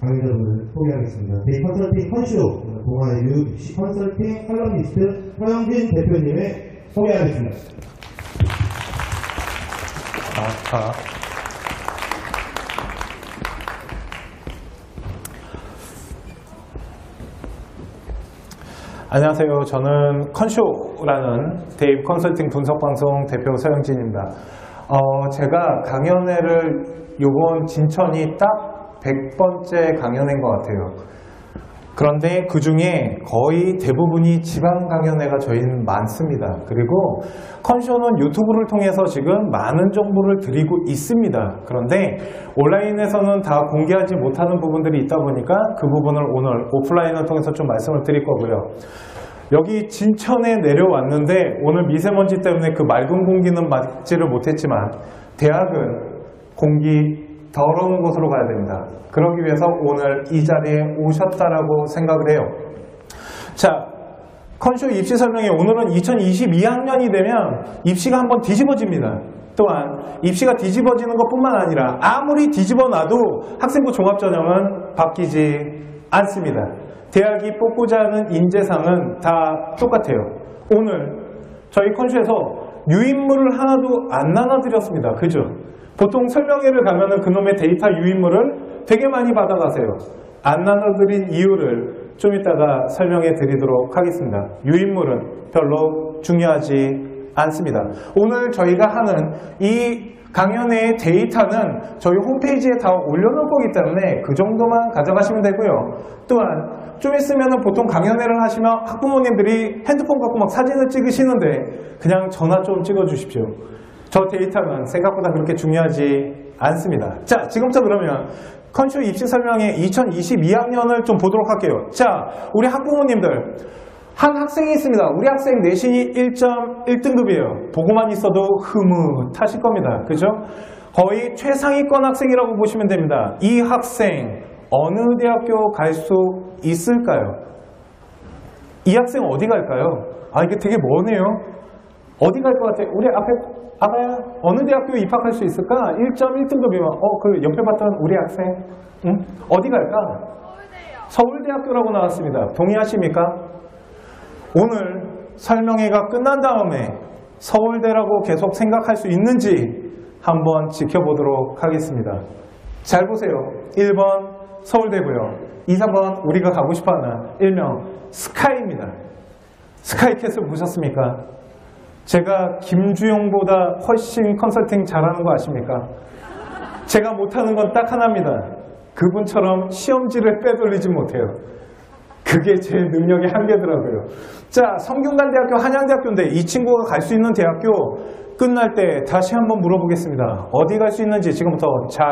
강의자분을 소개하겠습니다. 데이 컨설팅 컨쇼 동아유 입시 컨설팅 칼럼니스트 서영진 대표님의 소개하겠습니다. 안녕하세요. 저는 컨쇼라는 데이브 컨설팅 분석방송 대표 서영진입니다. 제가 강연회를 요번 진천이 딱 100번째 강연회인 것 같아요. 그런데 그 중에 거의 대부분이 지방 강연회가 저희는 많습니다. 그리고 컨쇼는 유튜브를 통해서 지금 많은 정보를 드리고 있습니다. 그런데 온라인에서는 다 공개하지 못하는 부분들이 있다 보니까 그 부분을 오늘 오프라인을 통해서 좀 말씀을 드릴 거고요. 여기 진천에 내려왔는데 오늘 미세먼지 때문에 그 맑은 공기는 맞지를 못했지만 대학은 공기 더러운 곳으로 가야 됩니다. 그러기 위해서 오늘 이 자리에 오셨다라고 생각을 해요. 자, 컨쇼 입시 설명회 오늘은 2022학년이 되면 입시가 한번 뒤집어집니다. 또한 입시가 뒤집어지는 것뿐만 아니라 아무리 뒤집어 놔도 학생부 종합전형은 바뀌지 않습니다. 대학이 뽑고자 하는 인재상은 다 똑같아요. 오늘 저희 컨쇼에서 유인물을 하나도 안 나눠드렸습니다. 그죠? 보통 설명회를 가면은 그놈의 데이터 유인물을 되게 많이 받아가세요. 안 나눠드린 이유를 좀 이따가 설명해 드리도록 하겠습니다. 유인물은 별로 중요하지 않습니다. 오늘 저희가 하는 이 강연회의 데이터는 저희 홈페이지에 다 올려놓을 거기 때문에 그 정도만 가져가시면 되고요. 또한 좀 있으면 보통 강연회를 하시면 학부모님들이 핸드폰 갖고 막 사진을 찍으시는데 그냥 전화 좀 찍어주십시오. 저 데이터는 생각보다 그렇게 중요하지 않습니다. 자, 지금부터 그러면 컨쇼 입시 설명회 2022학년을 좀 보도록 할게요. 자, 우리 학부모님들 한 학생이 있습니다. 우리 학생 내신이 1.1등급이에요. 보고만 있어도 흐뭇하실 겁니다. 그죠? 거의 최상위권 학생이라고 보시면 됩니다. 이 학생 어느 대학교 갈 수 있을까요? 이 학생 어디 갈까요? 아, 이게 되게 머네요. 어디 갈 것 같아요? 우리 앞에 아가야 어느 대학교에 입학할 수 있을까? 1.1등급이면 그 옆에 봤던 우리 학생 응? 어디 갈까? 서울대요. 서울대학교라고 나왔습니다. 동의하십니까? 오늘 설명회가 끝난 다음에 서울대라고 계속 생각할 수 있는지 한번 지켜보도록 하겠습니다. 잘 보세요. 1번 서울대고요. 2, 3번 우리가 가고 싶어하는 일명 스카이입니다. 스카이캐슬 보셨습니까? 제가 김주용보다 훨씬 컨설팅 잘하는 거 아십니까? 제가 못하는 건 딱 하나입니다. 그분처럼 시험지를 빼돌리지 못해요. 그게 제 능력의 한계더라고요. 자, 성균관대학교 한양대학교인데 이 친구가 갈 수 있는 대학교 끝날 때 다시 한번 물어보겠습니다. 어디 갈 수 있는지 지금부터 잘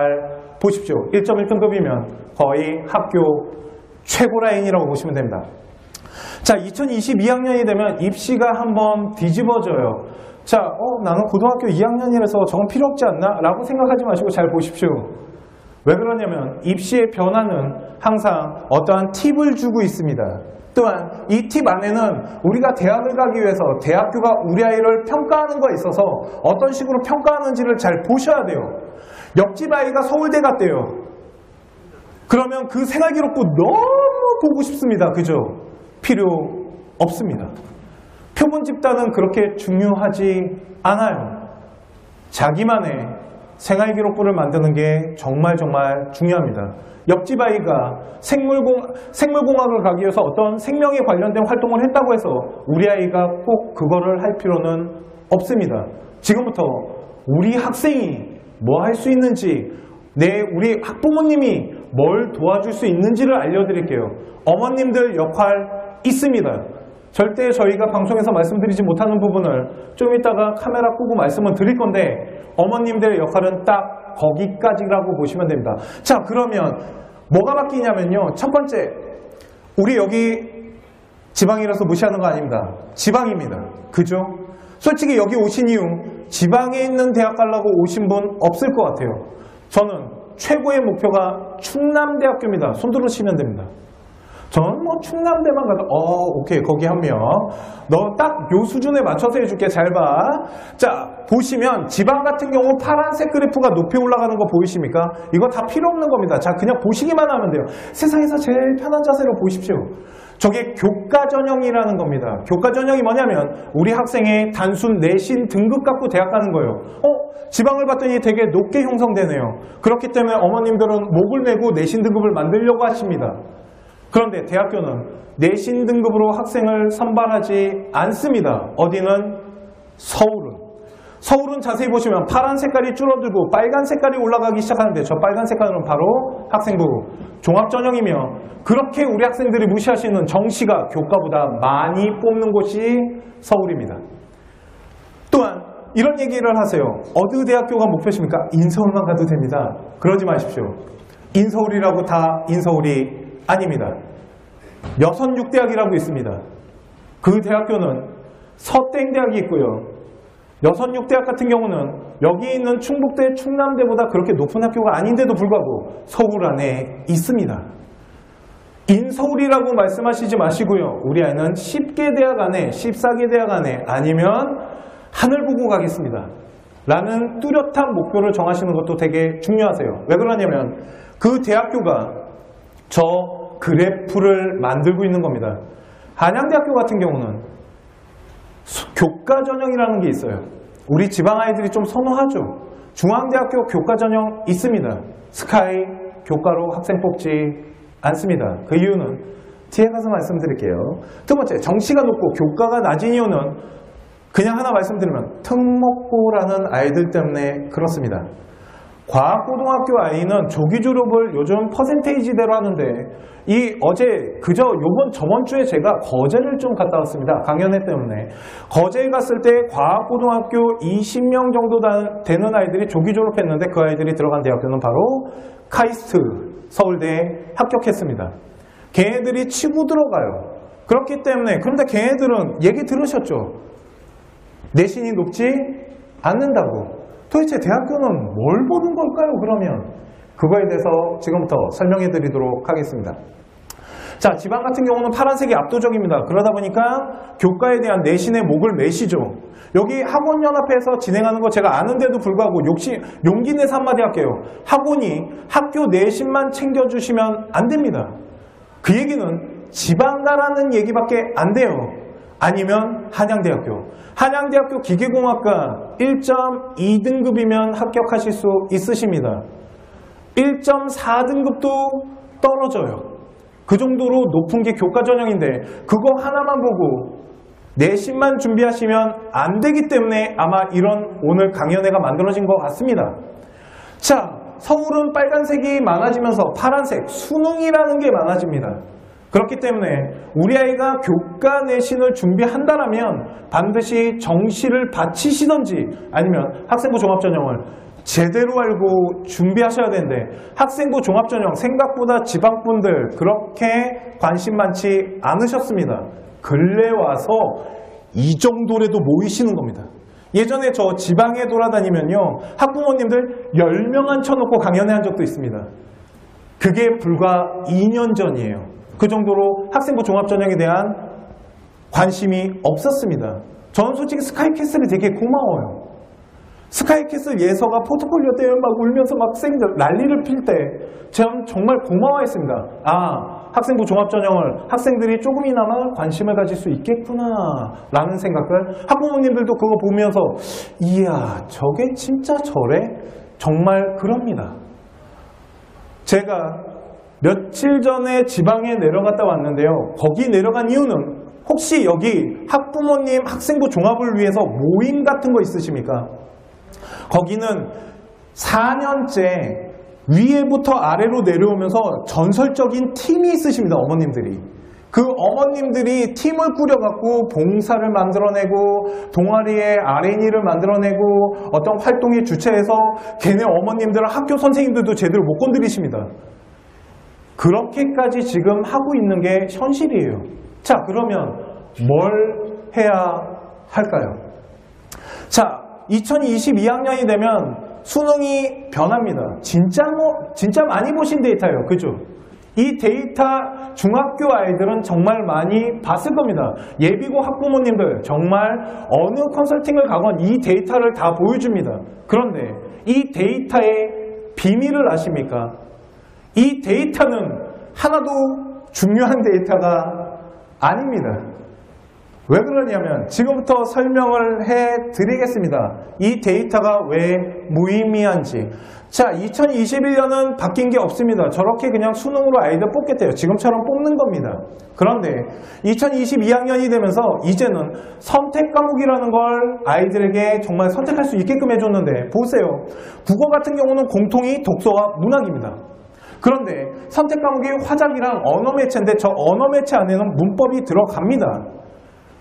보십시오. 1.1등급이면 거의 학교 최고 라인이라고 보시면 됩니다. 자, 2022학년이 되면 입시가 한번 뒤집어져요. 자, 나는 고등학교 2학년이라서 저건 필요 없지 않나? 라고 생각하지 마시고 잘 보십시오. 왜 그러냐면 입시의 변화는 항상 어떠한 팁을 주고 있습니다. 또한 이 팁 안에는 우리가 대학을 가기 위해서 대학교가 우리 아이를 평가하는 거에 있어서 어떤 식으로 평가하는지를 잘 보셔야 돼요. 옆집 아이가 서울대 갔대요. 그러면 그 생활기록부 너무 보고 싶습니다. 그죠? 필요 없습니다. 표본 집단은 그렇게 중요하지 않아요. 자기만의 생활기록부를 만드는 게 정말 중요합니다. 옆집 아이가 생물공학을 가기 위해서 어떤 생명에 관련된 활동을 했다고 해서 우리 아이가 꼭 그거를 할 필요는 없습니다. 지금부터 우리 학생이 뭐 할 수 있는지, 우리 학부모님이 뭘 도와줄 수 있는지를 알려드릴게요. 어머님들 역할 있습니다. 절대 저희가 방송에서 말씀드리지 못하는 부분을 좀 이따가 카메라 끄고 말씀을 드릴 건데 어머님들의 역할은 딱 거기까지라고 보시면 됩니다. 자, 그러면 뭐가 바뀌냐면요. 첫 번째, 우리 여기 지방이라서 무시하는 거 아닙니다. 지방입니다. 그죠? 솔직히 여기 오신 이유 지방에 있는 대학 가려고 오신 분 없을 것 같아요. 저는 최고의 목표가 충남대학교입니다. 손 들으시면 됩니다. 저는 뭐 충남대만 가도 오케이 거기 한 명 너 딱 요 수준에 맞춰서 해줄게. 잘 봐. 자, 보시면 지방 같은 경우 파란색 그래프가 높이 올라가는 거 보이십니까? 이거 다 필요 없는 겁니다. 자, 그냥 보시기만 하면 돼요. 세상에서 제일 편한 자세로 보십시오. 저게 교과 전형이라는 겁니다. 교과 전형이 뭐냐면 우리 학생의 단순 내신 등급 갖고 대학 가는 거예요. 지방을 봤더니 되게 높게 형성되네요. 그렇기 때문에 어머님들은 목을 메고 내신 등급을 만들려고 하십니다. 그런데 대학교는 내신 등급으로 학생을 선발하지 않습니다. 어디는? 서울은 자세히 보시면 파란 색깔이 줄어들고 빨간 색깔이 올라가기 시작하는데 저 빨간 색깔은 바로 학생부 종합전형이며 그렇게 우리 학생들이 무시하시는 정시가 교과보다 많이 뽑는 곳이 서울입니다. 또한 이런 얘기를 하세요. 어느 대학교가 목표십니까? 인서울만 가도 됩니다. 그러지 마십시오. 인서울이라고 다 인서울이 아닙니다. 여선육대학이라고 있습니다. 그 대학교는 서땡대학이 있고요. 여선육대학 같은 경우는 여기 있는 충북대, 충남대보다 그렇게 높은 학교가 아닌데도 불구하고 서울 안에 있습니다. 인서울이라고 말씀하시지 마시고요. 우리 아이는 10개 대학 안에, 14개 대학 안에 아니면 하늘 보고 가겠습니다. 라는 뚜렷한 목표를 정하시는 것도 되게 중요하세요. 왜 그러냐면 그 대학교가 저 그래프를 만들고 있는 겁니다. 한양대학교 같은 경우는 교과 전형이라는 게 있어요. 우리 지방 아이들이 좀 선호하죠. 중앙대학교 교과 전형 있습니다. 스카이 교과로 학생 뽑지 않습니다. 그 이유는 뒤에 가서 말씀드릴게요. 두 번째, 정시가 높고 교과가 낮은 이유는 그냥 하나 말씀드리면 특목고라는 아이들 때문에 그렇습니다. 과학고등학교 아이는 조기 졸업을 요즘 퍼센테이지대로 하는데 저번 주에 제가 거제를 좀 갔다 왔습니다. 강연회 때문에. 거제에 갔을 때 과학고등학교 20명 정도 되는 아이들이 조기 졸업했는데 그 아이들이 들어간 대학교는 바로 카이스트 서울대에 합격했습니다. 걔네들이 치고 들어가요. 그렇기 때문에 그런데 걔네들은 얘기 들으셨죠? 내신이 높지 않는다고. 도대체 대학교는 뭘 보는 걸까요, 그러면? 그거에 대해서 지금부터 설명해 드리도록 하겠습니다. 자, 지방 같은 경우는 파란색이 압도적입니다. 그러다 보니까 교과에 대한 내신의 목을 매시죠. 여기 학원연합회에서 진행하는 거 제가 아는데도 불구하고 용기 내서 한마디 할게요. 학원이 학교 내신만 챙겨주시면 안 됩니다. 그 얘기는 지방 가라는 얘기밖에 안 돼요. 아니면 한양대학교 기계공학과 1.2등급이면 합격하실 수 있으십니다. 1.4등급도 떨어져요. 그 정도로 높은 게 교과 전형인데 그거 하나만 보고 내신만 준비하시면 안 되기 때문에 아마 이런 오늘 강연회가 만들어진 것 같습니다. 자, 서울은 빨간색이 많아지면서 파란색, 수능이라는 게 많아집니다. 그렇기 때문에 우리 아이가 교과 내신을 준비한다면 반드시 정시를 바치시던지 아니면 학생부 종합전형을 제대로 알고 준비하셔야 되는데 학생부 종합전형 생각보다 지방분들 그렇게 관심 많지 않으셨습니다. 근래 와서 이 정도라도 모이시는 겁니다. 예전에 저 지방에 돌아다니면요 학부모님들 10명 앉혀놓고 강연회 한 적도 있습니다. 그게 불과 2년 전이에요. 그 정도로 학생부 종합전형에 대한 관심이 없었습니다. 저는 솔직히 스카이캐슬이 되게 고마워요. 스카이캐슬 예서가 포트폴리오 때문에 막 울면서 막 난리를 필 때 전 정말 고마워했습니다. 학생부 종합전형을 학생들이 조금이나마 관심을 가질 수 있겠구나 라는 생각을 학부모님들도 그거 보면서 이야 저게 진짜 저래? 정말 그럽니다. 제가 며칠 전에 지방에 내려갔다 왔는데요. 거기 내려간 이유는 혹시 여기 학부모님 학생부 종합을 위해서 모임 같은 거 있으십니까? 거기는 4년째 위에부터 아래로 내려오면서 전설적인 팀이 있으십니다. 어머님들이. 그 어머님들이 팀을 꾸려갖고 봉사를 만들어내고 동아리에 R&E를 만들어내고 어떤 활동에 주체해서 걔네 어머님들은 학교 선생님들도 제대로 못 건드리십니다. 그렇게까지 지금 하고 있는 게 현실이에요. 자, 그러면 뭘 해야 할까요? 자, 2022학년이 되면 수능이 변합니다. 진짜 많이 보신 데이터예요. 그죠? 이 데이터 중학교 아이들은 정말 많이 봤을 겁니다. 예비고 학부모님들 정말 어느 컨설팅을 가건 이 데이터를 다 보여줍니다. 그런데 이 데이터의 비밀을 아십니까? 이 데이터는 하나도 중요한 데이터가 아닙니다. 왜 그러냐면 지금부터 설명을 해드리겠습니다. 이 데이터가 왜 무의미한지. 자, 2021년은 바뀐 게 없습니다. 저렇게 그냥 수능으로 아이들 뽑겠대요. 지금처럼 뽑는 겁니다. 그런데 2022학년이 되면서 이제는 선택 과목이라는 걸 아이들에게 정말 선택할 수 있게끔 해줬는데 보세요. 국어 같은 경우는 공통이 독서와 문학입니다. 그런데 선택 과목이 화작이랑 언어매체인데 저 언어매체 안에는 문법이 들어갑니다.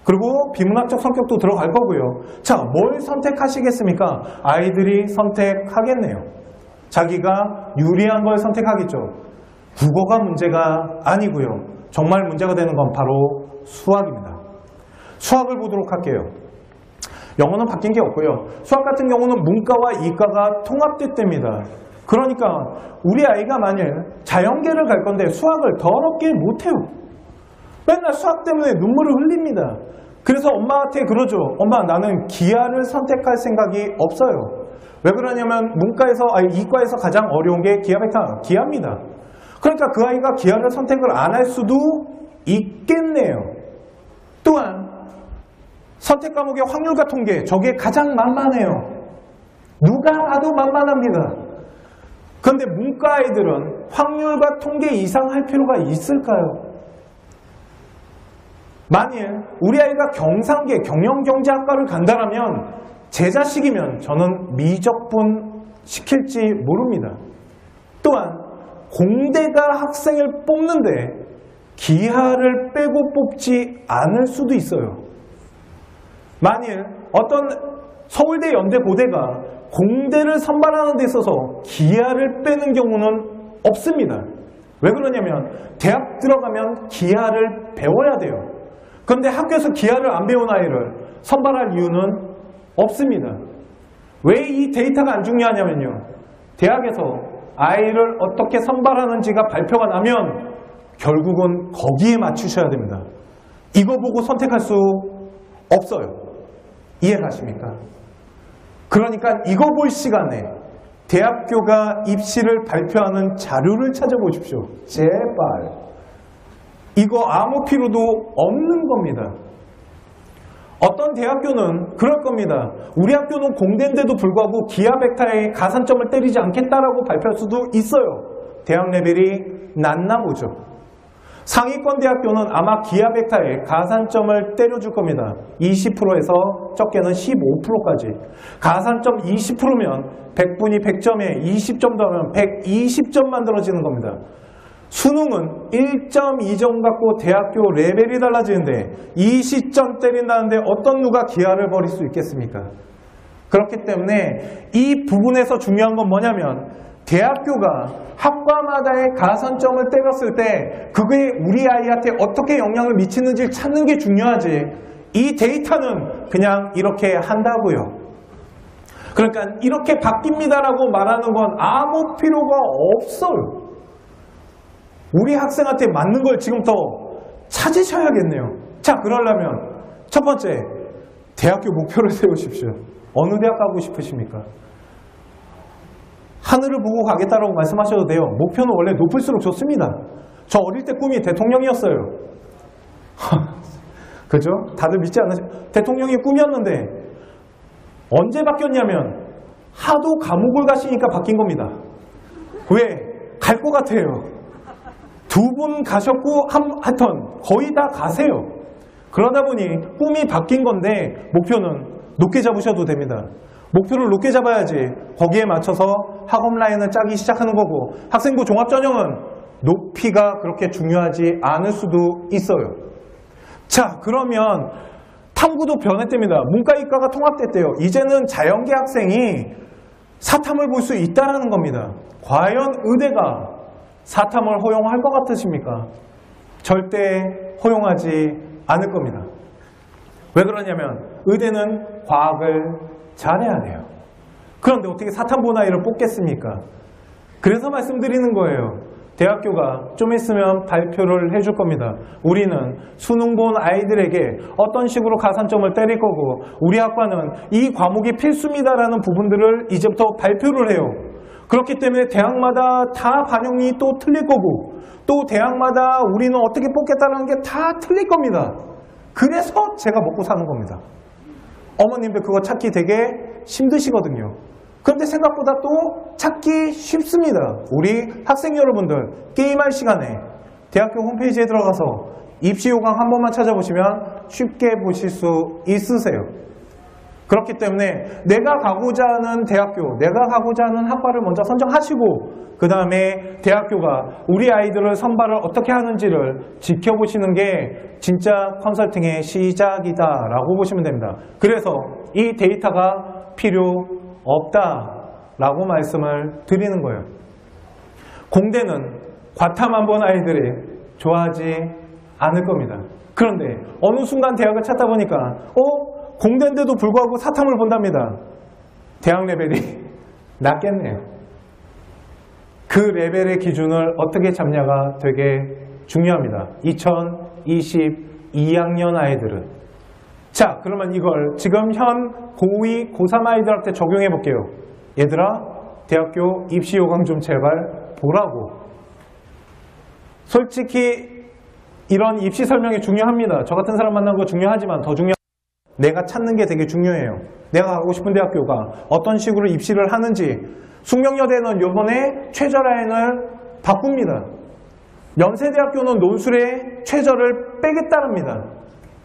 그리고 비문학적 성격도 들어갈 거고요. 자, 뭘 선택하시겠습니까? 아이들이 선택하겠네요. 자기가 유리한 걸 선택하겠죠. 국어가 문제가 아니고요. 정말 문제가 되는 건 바로 수학입니다. 수학을 보도록 할게요. 영어는 바뀐 게 없고요. 수학 같은 경우는 문과와 이과가 통합됐답니다. 그러니까 우리 아이가 만일 자연계를 갈 건데 수학을 더럽게 못해요. 맨날 수학 때문에 눈물을 흘립니다. 그래서 엄마한테 그러죠. 엄마, 나는 기하를 선택할 생각이 없어요. 왜 그러냐면 이과에서 가장 어려운 게 기하 벡터, 기하입니다. 그러니까 그 아이가 기하를 선택을 안 할 수도 있겠네요. 또한 선택 과목의 확률과 통계, 저게 가장 만만해요. 누가 봐도 만만합니다. 그런데 문과 아이들은 확률과 통계 이상 할 필요가 있을까요? 만일 우리 아이가 경상계, 경영경제학과를 간다라면 제 자식이면 저는 미적분 시킬지 모릅니다. 또한 공대가 학생을 뽑는데 기하를 빼고 뽑지 않을 수도 있어요. 만일 어떤 서울대, 연대, 고대가 공대를 선발하는 데 있어서 기하를 빼는 경우는 없습니다. 왜 그러냐면 대학 들어가면 기하를 배워야 돼요. 그런데 학교에서 기하를 안 배운 아이를 선발할 이유는 없습니다. 왜 이 데이터가 안 중요하냐면요. 대학에서 아이를 어떻게 선발하는지가 발표가 나면 결국은 거기에 맞추셔야 됩니다. 이거 보고 선택할 수 없어요. 이해가십니까? 그러니까 이거 볼 시간에 대학교가 입시를 발표하는 자료를 찾아보십시오. 제발. 이거 아무 필요도 없는 겁니다. 어떤 대학교는 그럴 겁니다. 우리 학교는 공대인데도 불구하고 기하 벡터에 가산점을 때리지 않겠다라고 발표할 수도 있어요. 대학 레벨이 낮나 보죠. 상위권 대학교는 아마 기하 벡터에 가산점을 때려줄 겁니다. 20%에서 적게는 15%까지. 가산점 20%면 100분이 100점에 20점 더하면 120점 만들어지는 겁니다. 수능은 1.2점 갖고 대학교 레벨이 달라지는데 20점 때린다는데 어떤 누가 기하를 버릴 수 있겠습니까? 그렇기 때문에 이 부분에서 중요한 건 뭐냐면 대학교가 학과마다의 가산점을 때렸을 때 그게 우리 아이한테 어떻게 영향을 미치는지 찾는 게 중요하지, 이 데이터는 그냥 이렇게 한다고요. 그러니까 이렇게 바뀝니다라고 말하는 건 아무 필요가 없어요. 우리 학생한테 맞는 걸 지금부터 찾으셔야겠네요. 자, 그러려면 첫 번째, 대학교 목표를 세우십시오. 어느 대학 가고 싶으십니까? 하늘을 보고 가겠다라고 말씀하셔도 돼요. 목표는 원래 높을수록 좋습니다. 저 어릴 때 꿈이 대통령이었어요. 그죠? 다들 믿지 않으세요? 대통령이 꿈이었는데 언제 바뀌었냐면 하도 감옥을 가시니까 바뀐 겁니다. 왜? 갈 것 같아요. 2분 가셨고 하여튼 거의 다 가세요. 그러다 보니 꿈이 바뀐 건데 목표는 높게 잡으셔도 됩니다. 목표를 높게 잡아야지 거기에 맞춰서 학업 라인을 짜기 시작하는 거고, 학생부 종합전형은 높이가 그렇게 중요하지 않을 수도 있어요. 자, 그러면 탐구도 변했답니다. 문과 이과가 통합됐대요. 이제는 자연계 학생이 사탐을 볼 수 있다는 겁니다. 과연 의대가 사탐을 허용할 것 같으십니까? 절대 허용하지 않을 겁니다. 왜 그러냐면 의대는 과학을 잘해야 돼요. 그런데 어떻게 사탐 본 아이를 뽑겠습니까? 그래서 말씀드리는 거예요. 대학교가 좀 있으면 발표를 해줄 겁니다. 우리는 수능 본 아이들에게 어떤 식으로 가산점을 때릴 거고 우리 학과는 이 과목이 필수입니다라는 부분들을 이제부터 발표를 해요. 그렇기 때문에 대학마다 다 반영이 또 틀릴 거고 또 대학마다 우리는 어떻게 뽑겠다는 게 다 틀릴 겁니다. 그래서 제가 먹고 사는 겁니다. 어머님들 그거 찾기 되게 힘드시거든요. 그런데 생각보다 또 찾기 쉽습니다. 우리 학생 여러분들 게임할 시간에 대학교 홈페이지에 들어가서 입시 요강 한 번만 찾아보시면 쉽게 보실 수 있으세요. 그렇기 때문에 내가 가고자 하는 대학교, 내가 가고자 하는 학과를 먼저 선정하시고 그 다음에 대학교가 우리 아이들을 선발을 어떻게 하는지를 지켜보시는 게 진짜 컨설팅의 시작이다라고 보시면 됩니다. 그래서 이 데이터가 필요 없다라고 말씀을 드리는 거예요. 공대는 과탐한 본 아이들이 좋아하지 않을 겁니다. 그런데 어느 순간 대학을 찾다 보니까 공대인데도 불구하고 사탐을 본답니다. 대학 레벨이 낮겠네요. 그 레벨의 기준을 어떻게 잡냐가 되게 중요합니다. 2022학년 아이들은. 자, 그러면 이걸 지금 현 고2, 고3 아이들한테 적용해 볼게요. 얘들아, 대학교 입시 요강 좀 제발 보라고. 솔직히 이런 입시 설명이 중요합니다. 저 같은 사람 만나는 거 중요하지만 더 중요한 내가 찾는 게 되게 중요해요. 내가 가고 싶은 대학교가 어떤 식으로 입시를 하는지. 숙명여대는 이번에 최저 라인을 바꿉니다. 연세대학교는 논술에 최저를 빼겠다랍니다.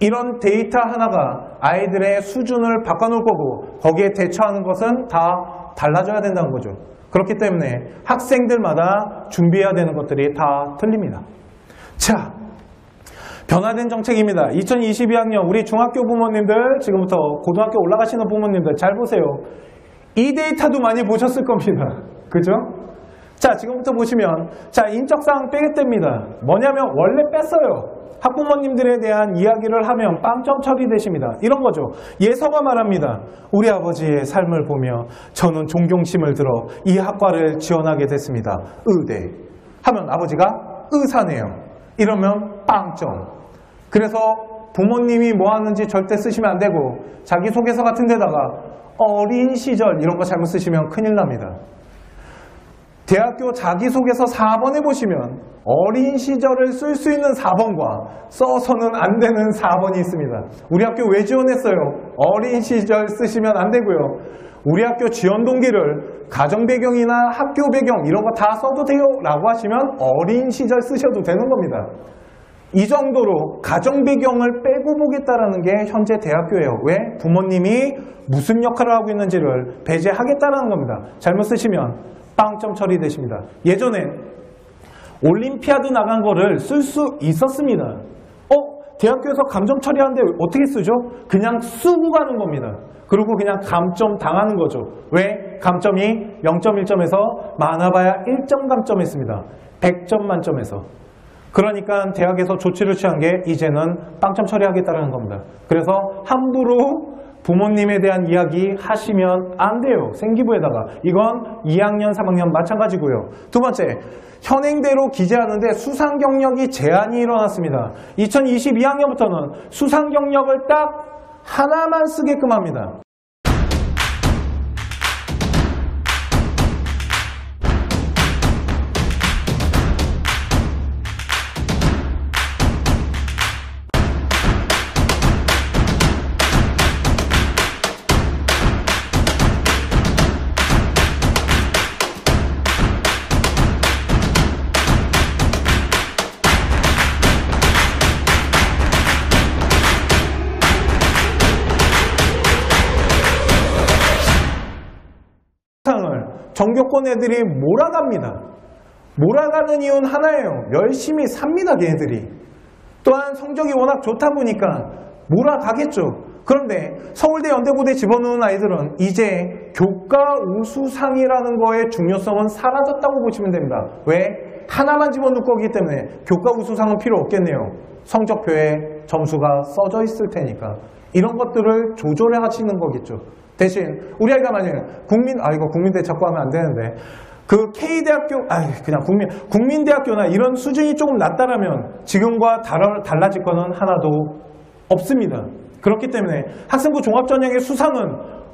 이런 데이터 하나가 아이들의 수준을 바꿔놓을 거고 거기에 대처하는 것은 다 달라져야 된다는 거죠. 그렇기 때문에 학생들마다 준비해야 되는 것들이 다 틀립니다. 자, 변화된 정책입니다. 2022학년 우리 중학교 부모님들, 지금부터 고등학교 올라가시는 부모님들 잘 보세요. 이 데이터도 많이 보셨을 겁니다. 그죠? 자, 지금부터 보시면 자, 인적사항 빼겠답니다. 뭐냐면 원래 뺐어요. 학부모님들에 대한 이야기를 하면 빵점 처리되십니다. 이런 거죠. 예서가 말합니다. 우리 아버지의 삶을 보며 저는 존경심을 들어 이 학과를 지원하게 됐습니다. 의대. 하면 아버지가 의사네요. 이러면 빵점. 그래서 부모님이 뭐 하는지 절대 쓰시면 안 되고 자기소개서 같은 데다가 어린 시절 이런 거 잘못 쓰시면 큰일 납니다. 대학교 자기소개서 4번에 보시면 어린 시절을 쓸 수 있는 4번과 써서는 안 되는 4번이 있습니다. 우리 학교 왜 지원했어요? 어린 시절 쓰시면 안 되고요. 우리 학교 지원 동기를 가정 배경이나 학교 배경 이런 거 다 써도 돼요 라고 하시면 어린 시절 쓰셔도 되는 겁니다. 이 정도로 가정 배경을 빼고 보겠다라는 게 현재 대학교예요. 왜? 부모님이 무슨 역할을 하고 있는지를 배제하겠다라는 겁니다. 잘못 쓰시면 빵점 처리되십니다. 예전에 올림피아드 나간 거를 쓸 수 있었습니다. 대학교에서 감점 처리하는데 어떻게 쓰죠? 그냥 쓰고 가는 겁니다. 그리고 그냥 감점 당하는 거죠. 왜? 감점이 0.1점에서 많아봐야 1점 감점했습니다. 100점 만점에서. 그러니까 대학에서 조치를 취한 게 이제는 빵점 처리하겠다는 겁니다. 그래서 함부로 부모님에 대한 이야기 하시면 안 돼요. 생기부에다가. 이건 2학년, 3학년 마찬가지고요. 두 번째, 현행대로 기재하는데 수상 경력이 제한이 일어났습니다. 2022학년부터는 수상 경력을 딱 하나만 쓰게끔 합니다. 전교권 애들이 몰아갑니다. 몰아가는 이유는 하나예요. 열심히 삽니다, 걔네들이. 또한 성적이 워낙 좋다 보니까 몰아가겠죠. 그런데 서울대, 연대고대 집어넣은 아이들은 이제 교과 우수상이라는 거의 중요성은 사라졌다고 보시면 됩니다. 왜? 하나만 집어넣을 거기 때문에 교과 우수상은 필요 없겠네요. 성적표에 점수가 써져 있을 테니까. 이런 것들을 조절해 하시는 거겠죠. 대신 우리 아이가 만약에 이거 국민대 자꾸 하면 안 되는데 그 K대학교, 그냥 국민대학교나 이런 수준이 조금 낮다라면 지금과 달라질 거는 하나도 없습니다. 그렇기 때문에 학생부 종합전형의 수상은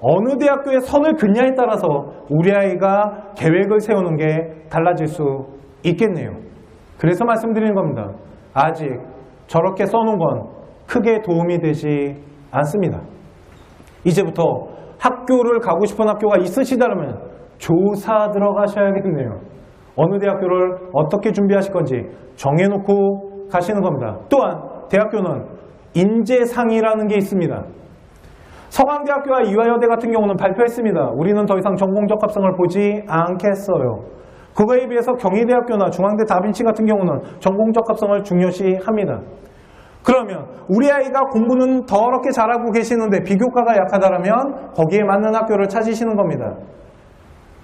어느 대학교에 선을 긋냐에 따라서 우리 아이가 계획을 세우는 게 달라질 수 있겠네요. 그래서 말씀드리는 겁니다. 아직 저렇게 써놓은 건 크게 도움이 되지 않습니다. 이제부터 학교를 가고 싶은 학교가 있으시다면 조사 들어가셔야겠네요. 어느 대학교를 어떻게 준비하실 건지 정해놓고 가시는 겁니다. 또한 대학교는 인재상이라는 게 있습니다. 서강대학교와 이화여대 같은 경우는 발표했습니다. 우리는 더 이상 전공적합성을 보지 않겠어요. 그거에 비해서 경희대학교나 중앙대 다빈치 같은 경우는 전공적합성을 중요시합니다. 그러면 우리 아이가 공부는 더럽게 잘하고 계시는데 비교과가 약하다면 거기에 맞는 학교를 찾으시는 겁니다.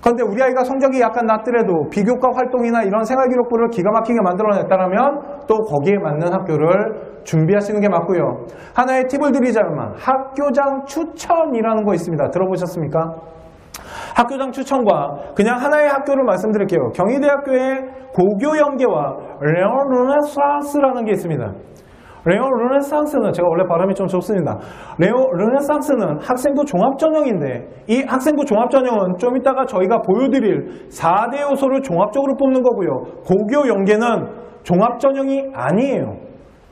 그런데 우리 아이가 성적이 약간 낮더라도 비교과 활동이나 이런 생활기록부를 기가 막히게 만들어냈다면 또 거기에 맞는 학교를 준비하시는 게 맞고요. 하나의 팁을 드리자면 학교장 추천이라는 거 있습니다. 들어보셨습니까? 학교장 추천과 그냥 하나의 학교를 말씀드릴게요. 경희대학교의 고교연계와 르네상스라는 게 있습니다. 르네상스는 제가 원래 발음이 좀 좋습니다. 르네상스는 학생부 종합전형인데 이 학생부 종합전형은 좀 이따가 저희가 보여드릴 4대 요소를 종합적으로 뽑는 거고요. 고교연계는 종합전형이 아니에요.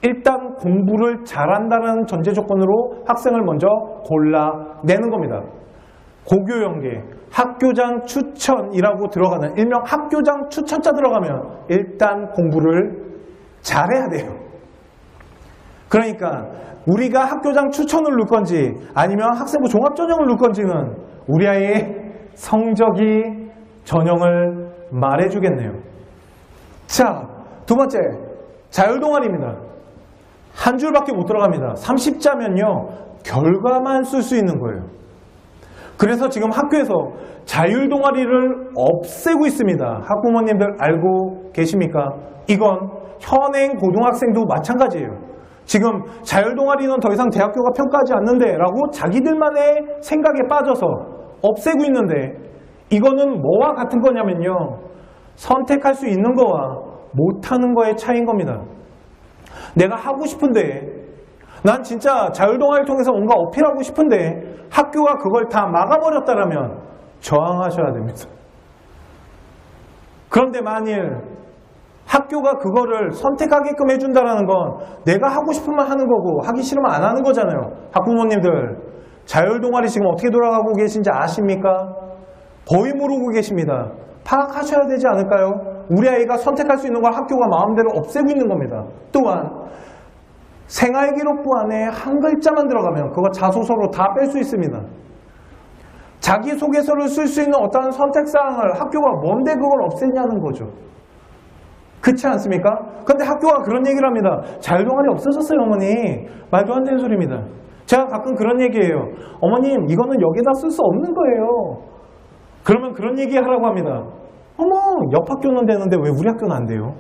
일단 공부를 잘한다는 전제 조건으로 학생을 먼저 골라내는 겁니다. 고교연계, 학교장 추천이라고 들어가는 일명 학교장 추천자 들어가면 일단 공부를 잘해야 돼요. 그러니까 우리가 학교장 추천을 넣을 건지 아니면 학생부 종합전형을 넣을 건지는 우리 아이의 성적이 전형을 말해주겠네요. 자, 두 번째, 자율동아리입니다. 한 줄밖에 못 들어갑니다. 30자면요 결과만 쓸 수 있는 거예요. 그래서 지금 학교에서 자율동아리를 없애고 있습니다. 학부모님들 알고 계십니까? 이건 현행 고등학생도 마찬가지예요. 지금 자율동아리는 더 이상 대학교가 평가하지 않는데 라고 자기들만의 생각에 빠져서 없애고 있는데 이거는 뭐와 같은 거냐면요. 선택할 수 있는 거와 못하는 거의 차이인 겁니다. 내가 하고 싶은데 난 진짜 자율동아리를 통해서 뭔가 어필하고 싶은데 학교가 그걸 다 막아버렸다면 저항하셔야 됩니다. 그런데 만일 학교가 그거를 선택하게끔 해준다는 건 내가 하고 싶으면 하는 거고 하기 싫으면 안 하는 거잖아요. 학부모님들 자율동아리 지금 어떻게 돌아가고 계신지 아십니까? 거의 모르고 계십니다. 파악하셔야 되지 않을까요? 우리 아이가 선택할 수 있는 걸 학교가 마음대로 없애고 있는 겁니다. 또한 생활기록부 안에 한 글자만 들어가면 그거 자소서로 다 뺄 수 있습니다. 자기소개서를 쓸 수 있는 어떤 선택사항을 학교가 뭔데 그걸 없애냐는 거죠. 그렇지 않습니까? 그런데 학교가 그런 얘기를 합니다. 자율동아리 없어졌어요, 어머니. 말도 안 되는 소리입니다. 제가 가끔 그런 얘기해요. 어머님, 이거는 여기다 쓸 수 없는 거예요. 그러면 그런 얘기 하라고 합니다. 어머, 옆 학교는 되는데 왜 우리 학교는 안 돼요?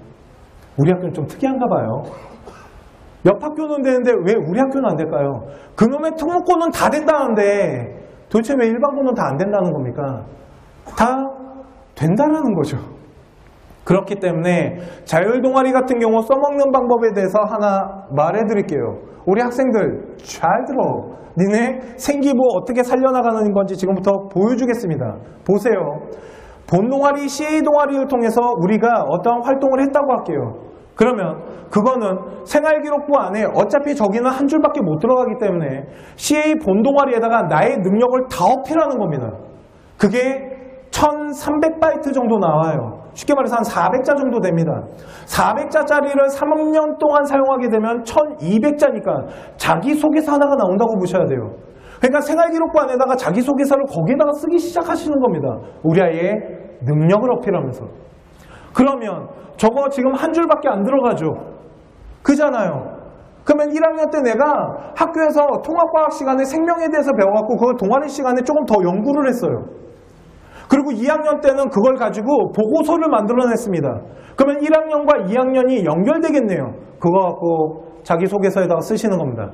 우리 학교는 좀 특이한가 봐요. 옆 학교는 되는데 왜 우리 학교는 안 될까요? 그놈의 특목고는 다 된다는데 도대체 왜 일반고는 다 안 된다는 겁니까? 다 된다는 거죠. 그렇기 때문에 자율동아리 같은 경우 써먹는 방법에 대해서 하나 말해드릴게요. 우리 학생들 잘 들어. 니네 생기부 어떻게 살려나가는 건지 지금부터 보여주겠습니다. 보세요. 본동아리, CA 동아리를 통해서 우리가 어떤 활동을 했다고 할게요. 그러면 그거는 생활기록부 안에 어차피 저기는 한 줄밖에 못 들어가기 때문에 CA 본동아리에다가 나의 능력을 다 어필하는 겁니다. 그게 1300바이트 정도 나와요. 쉽게 말해서 한 400자 정도 됩니다. 400자짜리를 3년 동안 사용하게 되면 1200자니까 자기소개서 하나가 나온다고 보셔야 돼요. 그러니까 생활기록부 안에다가 자기소개서를 거기에다가 쓰기 시작하시는 겁니다. 우리 아이의 능력을 어필하면서. 그러면 저거 지금 한 줄밖에 안 들어가죠. 그잖아요. 그러면 1학년 때 내가 학교에서 통합과학 시간에 생명에 대해서 배워갖고 그걸 동아리 시간에 조금 더 연구를 했어요. 그리고 2학년 때는 그걸 가지고 보고서를 만들어냈습니다. 그러면 1학년과 2학년이 연결되겠네요. 그거 갖고 자기소개서에다가 쓰시는 겁니다.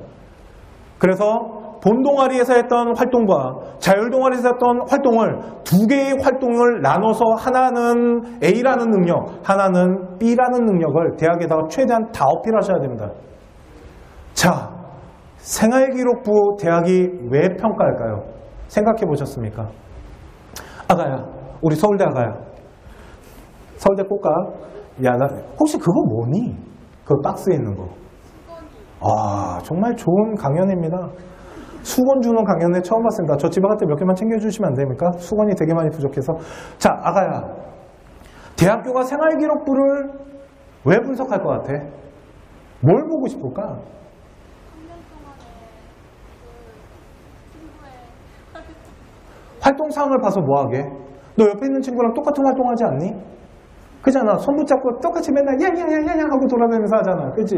그래서 본동아리에서 했던 활동과 자율동아리에서 했던 활동을 두 개의 활동을 나눠서 하나는 A라는 능력, 하나는 B라는 능력을 대학에다가 최대한 다 어필하셔야 됩니다. 자, 생활기록부 대학이 왜 평가할까요? 생각해 보셨습니까? 아가야, 우리 서울대 아가야. 서울대 꽃가. 야, 나 혹시 그거 뭐니? 그 박스에 있는 거. 아, 정말 좋은 강연입니다. 수건 주는 강연회 처음 봤습니다. 저 집에 갈 때 몇 개만 챙겨주시면 안 됩니까? 수건이 되게 많이 부족해서. 자, 아가야. 대학교가 생활기록부를 왜 분석할 것 같아? 뭘 보고 싶을까? 3년 동안에 그 친구의 활동사항을 봐서 뭐하게? 너 옆에 있는 친구랑 똑같은 활동하지 않니? 그잖아. 손 붙잡고 똑같이 맨날 야야야야야 하고 돌아다니면서 하잖아. 그치?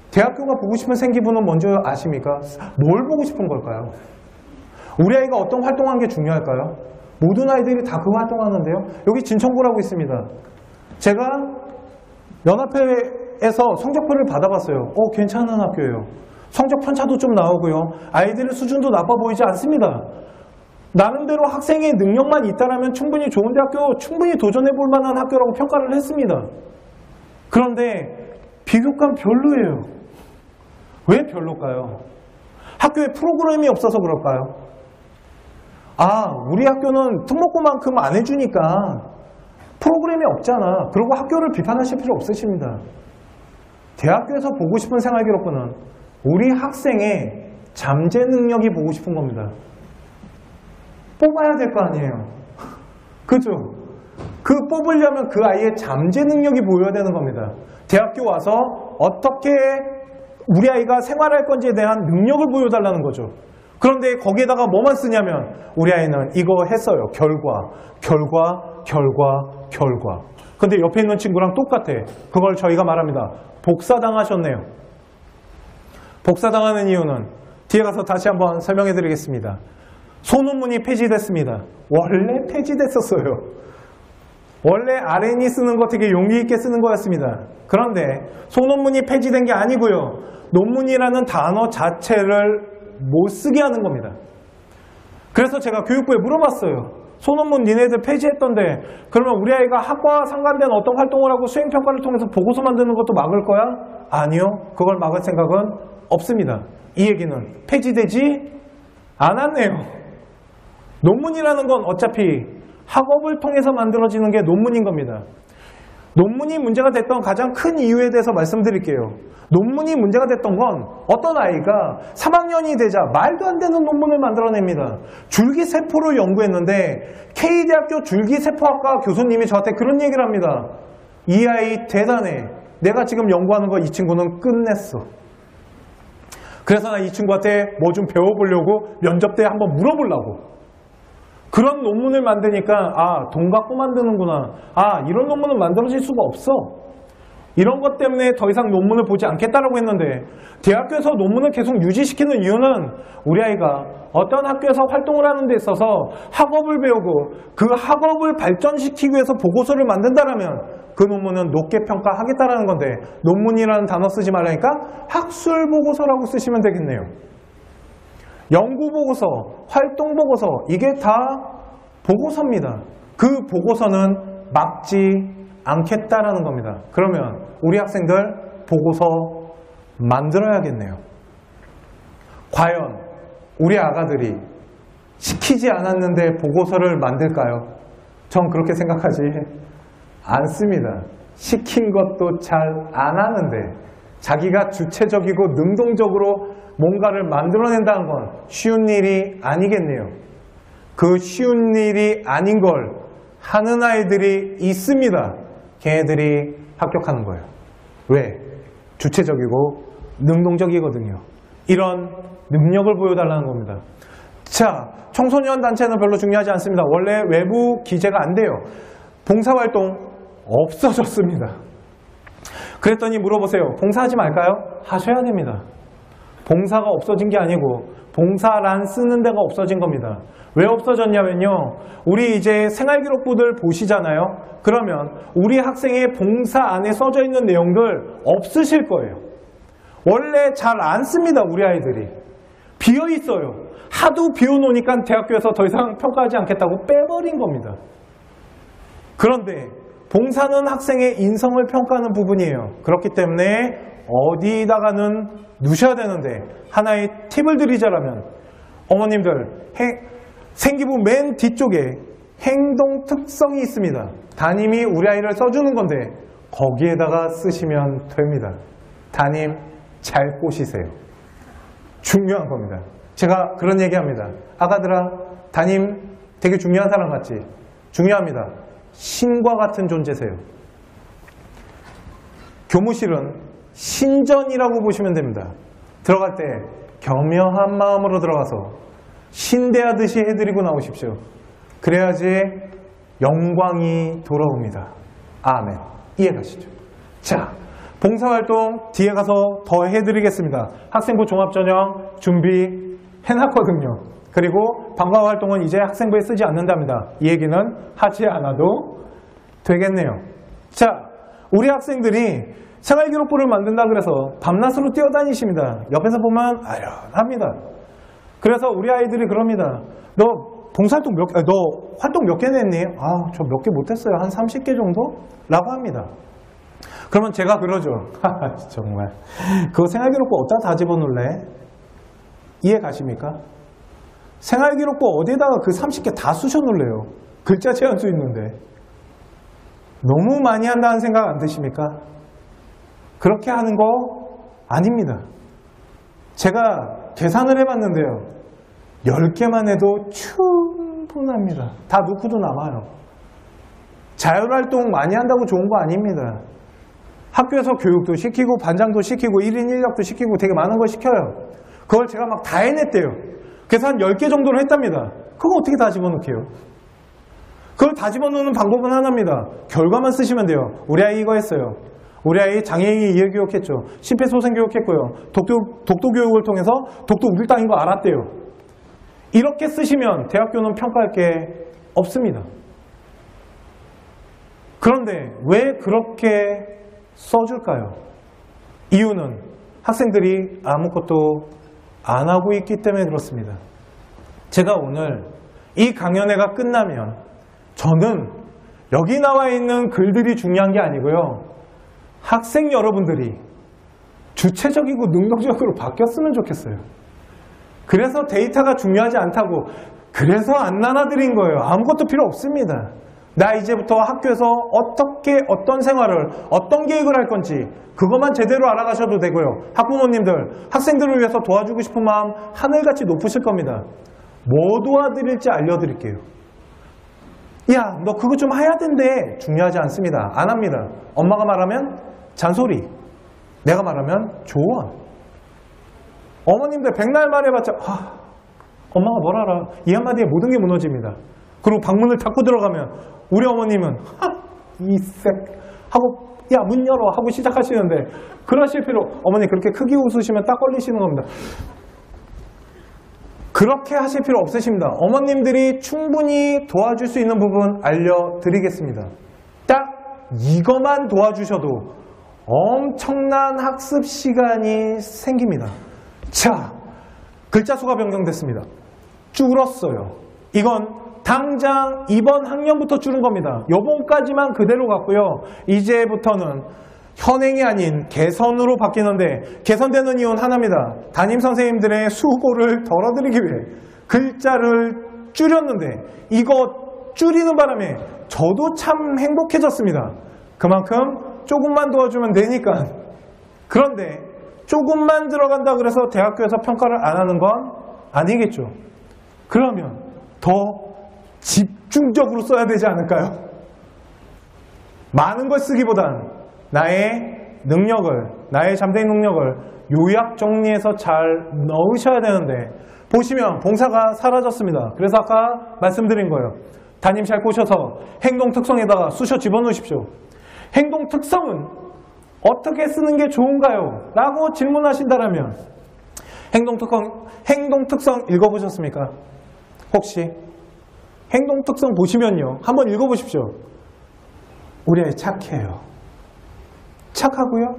대학교가 보고 싶은 생기부는 뭔지 아십니까? 뭘 보고 싶은 걸까요? 우리 아이가 어떤 활동한 게 중요할까요? 모든 아이들이 다 그 활동하는데요. 여기 진천구라고 있습니다. 제가 연합회에서 성적표를 받아봤어요. 괜찮은 학교예요. 성적 편차도 좀 나오고요. 아이들의 수준도 나빠 보이지 않습니다. 나름대로 학생의 능력만 있다면 충분히 좋은 대학교, 충분히 도전해볼 만한 학교라고 평가를 했습니다. 그런데 비교감 별로예요. 왜 별로일까요? 학교에 프로그램이 없어서 그럴까요? 아, 우리 학교는 특목고만큼 안 해주니까 프로그램이 없잖아. 그리고 학교를 비판하실 필요 없으십니다. 대학교에서 보고 싶은 생활기록부는 우리 학생의 잠재 능력이 보고 싶은 겁니다. 뽑아야 될 거 아니에요. 그죠? 그 뽑으려면 그 아이의 잠재 능력이 보여야 되는 겁니다. 대학교 와서 어떻게 우리 아이가 생활할 건지에 대한 능력을 보여달라는 거죠. 그런데 거기에다가 뭐만 쓰냐면 우리 아이는 이거 했어요. 결과. 근데 옆에 있는 친구랑 똑같아. 그걸 저희가 말합니다. 복사당하셨네요. 복사당하는 이유는 뒤에 가서 다시 한번 설명해 드리겠습니다. 소논문이 폐지됐습니다. 원래 폐지됐었어요. 원래 RN이 쓰는 거 되게 용기 있게 쓰는 거였습니다. 그런데 소논문이 폐지된 게 아니고요. 논문이라는 단어 자체를 못 쓰게 하는 겁니다. 그래서 제가 교육부에 물어봤어요. 소논문 니네들 폐지했던데 그러면 우리 아이가 학과와 상관된 어떤 활동을 하고 수행평가를 통해서 보고서 만드는 것도 막을 거야? 아니요. 그걸 막을 생각은 없습니다. 이 얘기는 폐지되지 않았네요. 논문이라는 건 어차피 학업을 통해서 만들어지는 게 논문인 겁니다. 논문이 문제가 됐던 가장 큰 이유에 대해서 말씀드릴게요. 논문이 문제가 됐던 건 어떤 아이가 3학년이 되자 말도 안 되는 논문을 만들어냅니다. 줄기세포를 연구했는데 K대학교 줄기세포학과 교수님이 저한테 그런 얘기를 합니다. 이 아이 대단해. 내가 지금 연구하는 거 이 친구는 끝냈어. 그래서 나 이 친구한테 뭐 좀 배워보려고 면접 때 한번 물어보려고. 그런 논문을 만드니까 아, 돈 갖고 만드는구나. 아, 이런 논문은 만들어질 수가 없어. 이런 것 때문에 더 이상 논문을 보지 않겠다라고 했는데 대학교에서 논문을 계속 유지시키는 이유는 우리 아이가 어떤 학교에서 활동을 하는 데 있어서 학업을 배우고 그 학업을 발전시키기 위해서 보고서를 만든다라면 그 논문은 높게 평가하겠다라는 건데 논문이라는 단어 쓰지 말라니까 학술보고서라고 쓰시면 되겠네요. 연구보고서, 활동보고서 이게 다 보고서입니다. 그 보고서는 막지 않겠다라는 겁니다. 그러면 우리 학생들 보고서 만들어야겠네요. 과연 우리 아가들이 시키지 않았는데 보고서를 만들까요? 전 그렇게 생각하지 않습니다. 시킨 것도 잘 안 하는데 자기가 주체적이고 능동적으로 뭔가를 만들어낸다는 건 쉬운 일이 아니겠네요. 그 쉬운 일이 아닌 걸 하는 아이들이 있습니다. 걔네들이 합격하는 거예요. 왜? 주체적이고 능동적이거든요. 이런 능력을 보여달라는 겁니다. 자, 청소년 단체는 별로 중요하지 않습니다. 원래 외부 기재가 안 돼요. 봉사활동 없어졌습니다. 그랬더니 물어보세요. 봉사하지 말까요? 하셔야 됩니다. 봉사가 없어진 게 아니고 봉사란 쓰는 데가 없어진 겁니다. 왜 없어졌냐면요. 우리 이제 생활기록부들 보시잖아요. 그러면 우리 학생의 봉사 안에 써져 있는 내용들 없으실 거예요. 원래 잘 안 씁니다. 우리 아이들이. 비어 있어요. 하도 비워놓으니까 대학교에서 더 이상 평가하지 않겠다고 빼버린 겁니다. 그런데 봉사는 학생의 인성을 평가하는 부분이에요. 그렇기 때문에 어디다가는 누셔야 되는데 하나의 팁을 드리자라면 어머님들 생기부 맨 뒤쪽에 행동 특성이 있습니다. 담임이 우리 아이를 써주는 건데 거기에다가 쓰시면 됩니다. 담임 잘 꼬시세요. 중요한 겁니다. 제가 그런 얘기합니다. 아가들아, 담임 되게 중요한 사람 같지? 중요합니다. 신과 같은 존재세요. 교무실은 신전이라고 보시면 됩니다. 들어갈 때 겸허한 마음으로 들어가서 신대하듯이 해드리고 나오십시오. 그래야지 영광이 돌아옵니다. 아멘. 이해가시죠? 자, 봉사활동 뒤에 가서 더 해드리겠습니다. 학생부 종합전형 준비해놨거든요. 그리고 방과후활동은 이제 학생부에 쓰지 않는답니다. 이 얘기는 하지 않아도 되겠네요. 자, 우리 학생들이 생활기록부를 만든다 그래서 밤낮으로 뛰어다니십니다. 옆에서 보면 아련합니다. 그래서 우리 아이들이 그럽니다. 너 봉사활동 너 활동 몇 개 냈니? 저 몇 개 못했어요. 한 30개 정도? 라고 합니다. 그러면 제가 그러죠. 정말. 그거 생활기록부 어디다 다 집어넣을래? 이해 가십니까? 생활기록부 어디에다가 그 30개 다 쑤셔 놓을래요? 글자 제한수 있는데. 너무 많이 한다는 생각 안 드십니까? 그렇게 하는 거 아닙니다. 제가 계산을 해봤는데요. 10개만 해도 충분합니다. 다 놓고도 남아요. 자율활동 많이 한다고 좋은 거 아닙니다. 학교에서 교육도 시키고 반장도 시키고 1인 1역도 시키고 되게 많은 걸 시켜요. 그걸 제가 막 다 해냈대요. 그래서 한 10개 정도를 했답니다. 그거 어떻게 다 집어넣게요? 그걸 다 집어넣는 방법은 하나입니다. 결과만 쓰시면 돼요. 우리 아이 이거 했어요. 우리 아이 장애인이 이해교육했죠. 심폐소생교육했고요. 독도교육을 통해서 독도 우리 땅인 거 알았대요. 이렇게 쓰시면 대학교는 평가할 게 없습니다. 그런데 왜 그렇게 써줄까요? 이유는 학생들이 아무것도 안 하고 있기 때문에 그렇습니다. 제가 오늘 이 강연회가 끝나면 저는 여기 나와 있는 글들이 중요한 게 아니고요. 학생 여러분들이 주체적이고 능동적으로 바뀌었으면 좋겠어요. 그래서 데이터가 중요하지 않다고 그래서 안 나눠드린 거예요. 아무것도 필요 없습니다. 나 이제부터 학교에서 어떤 생활을 어떤 계획을 할 건지 그것만 제대로 알아가셔도 되고요. 학부모님들 학생들을 위해서 도와주고 싶은 마음 하늘같이 높으실 겁니다. 뭐 도와드릴지 알려드릴게요. 야, 너 그거 좀 해야 된대. 중요하지 않습니다. 안 합니다. 엄마가 말하면 잔소리, 내가 말하면 조언. 어머님들 백날 말해봤자 엄마가 뭘 알아. 이 한마디에 모든 게 무너집니다. 그리고 방문을 닫고 들어가면 우리 어머님은 이색 하고 야, 문 열어 하고 시작하시는데 그러실 필요. 어머니 그렇게 크게 웃으시면 딱 걸리시는 겁니다. 그렇게 하실 필요 없으십니다. 어머님들이 충분히 도와줄 수 있는 부분 알려드리겠습니다. 딱 이것만 도와주셔도 엄청난 학습 시간이 생깁니다. 자, 글자 수가 변경됐습니다. 줄었어요. 이건 당장 이번 학년부터 줄은 겁니다. 요번까지만 그대로 갔고요. 이제부터는 현행이 아닌 개선으로 바뀌는데 개선되는 이유는 하나입니다. 담임 선생님들의 수고를 덜어드리기 위해 글자를 줄였는데 이거 줄이는 바람에 저도 참 행복해졌습니다. 그만큼 조금만 도와주면 되니까. 그런데 조금만 들어간다 그래서 대학교에서 평가를 안 하는 건 아니겠죠. 그러면 더 집중적으로 써야 되지 않을까요? 많은 걸 쓰기보단 나의 능력을, 나의 잠재적 능력을 요약 정리해서 잘 넣으셔야 되는데 보시면 봉사가 사라졌습니다. 그래서 아까 말씀드린 거예요. 담임 잘 꼬셔서 행동 특성에다가 쑤셔 집어넣으십시오. 행동 특성은 어떻게 쓰는 게 좋은가요? 라고 질문하신다면 행동 특성 읽어보셨습니까? 혹시? 행동 특성 보시면요. 한번 읽어보십시오. 우리 아이 착해요. 착하고요?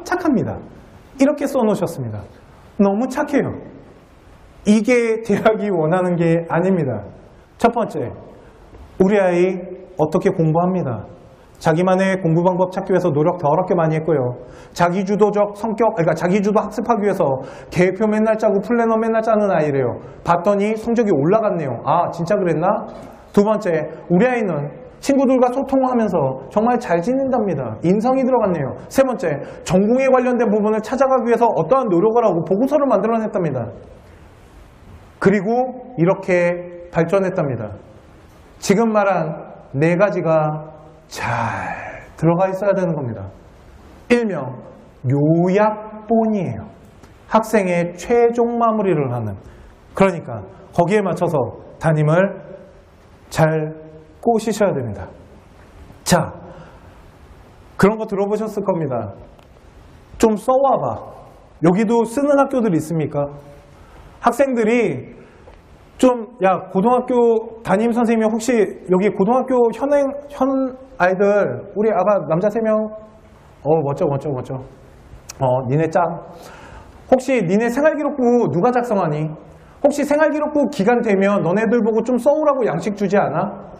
착합니다. 이렇게 써놓으셨습니다. 너무 착해요. 이게 대학이 원하는 게 아닙니다. 첫 번째, 우리 아이 어떻게 공부합니다. 자기만의 공부 방법 찾기 위해서 노력 더럽게 많이 했고요. 자기주도적 성격, 그러니까 자기주도 학습하기 위해서 계획표 맨날 짜고 플래너 맨날 짜는 아이래요. 봤더니 성적이 올라갔네요. 아, 진짜 그랬나? 두 번째, 우리 아이는 친구들과 소통하면서 정말 잘 지낸답니다. 인성이 들어갔네요. 세 번째, 전공에 관련된 부분을 찾아가기 위해서 어떠한 노력을 하고 보고서를 만들어냈답니다. 그리고 이렇게 발전했답니다. 지금 말한 네 가지가 잘 들어가 있어야 되는 겁니다. 일명 요약본이에요. 학생의 최종 마무리를 하는. 그러니까 거기에 맞춰서 담임을 잘 꼬시셔야 됩니다. 자, 그런 거 들어보셨을 겁니다. 좀 써와봐. 여기도 쓰는 학교들 있습니까? 학생들이 좀, 야, 고등학교 담임 선생님이 혹시 여기 고등학교 현 아이들, 우리 아가 남자 3명, 멋져. 니네 짱. 혹시 니네 생활기록부 누가 작성하니? 혹시 생활기록부 기간 되면 너네들 보고 좀 써오라고 양식 주지 않아?